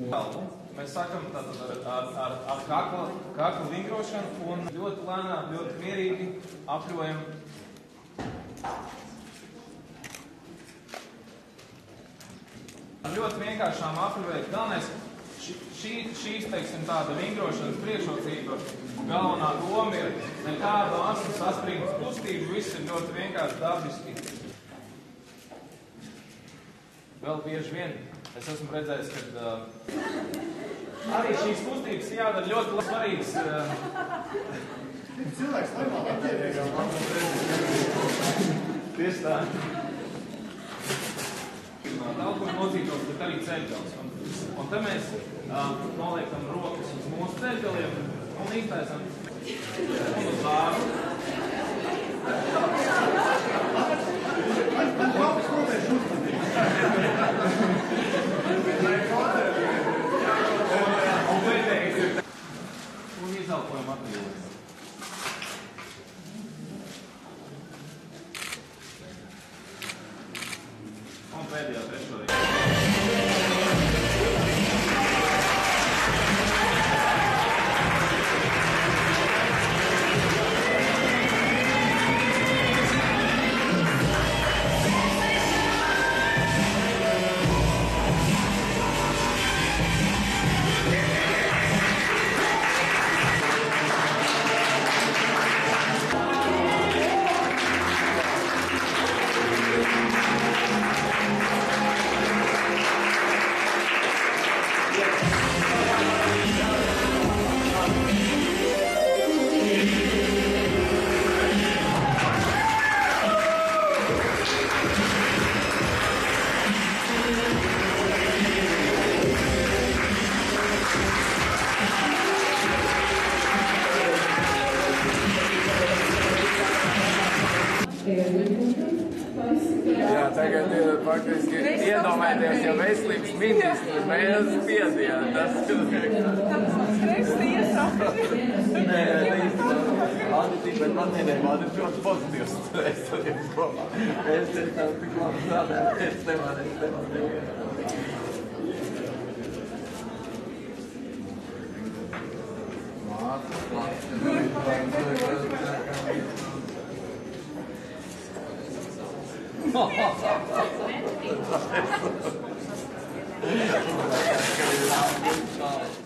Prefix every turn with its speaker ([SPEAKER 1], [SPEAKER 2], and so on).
[SPEAKER 1] Mēs sākam ar kakla vingrošanu un ļoti lēnām, ļoti mierīgi apļojam. Ļoti vienkāršām apļoju. Galvenais, šīs, teiksim, tāda vingrošanas priekšrocība, galvenā doma ir nekāda asu saspringtas kustība, viss ir ļoti vienkārši dabiski. Vēl bieži vien es esmu redzējis, ka arī šīs kustības jādara ļoti svarīgas.
[SPEAKER 2] Cilvēks normāli attiecīgā.
[SPEAKER 1] Tieši tā. Alkoņu locītos, bet arī ceļgals. Un te mēs noliekam rokas uz mūsu ceļgaliem un iztaisam un uz lāru. Un izelpojam atbrīvojumu. Un pēdējā trešo reizi.
[SPEAKER 3] Jā, tagad faktiski iedomājieties, ja veselības ministrs mēs spiedienu, tas
[SPEAKER 4] Skreisti iesaukt.
[SPEAKER 3] Nē, bet man vienībā ir ļoti pozitīvs stresojums kopā. Es te tā tik labi strādāju, es nevaru. Ha ha ha ha.